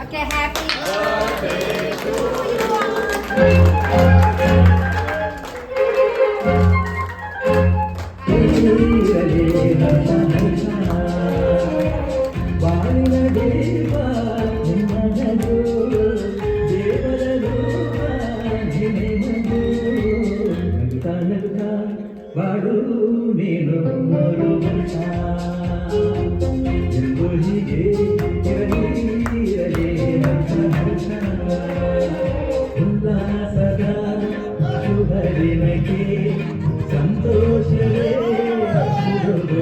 Okay, happy birthday to ಬಾಳಿನ ದೇವ ನಿನ್ನದು ದೇವರ ರೂಪ ನಿನೆನದು ನಗುತ್ತಾ ನಗುತ್ತಾ ಬಾಳು ನೀನು ಮೂರು ವರ್ಷ ಎಂದು ಹೀಗೆ ಇರಲಿ ಇರಲಿ ನನ್ನ ಹರ್ಷ ಉಲ್ಲಾಸದ ಶುಭ ದಿನಕ್ಕೆ ಸಂತೋಷವೇ ಶುಭ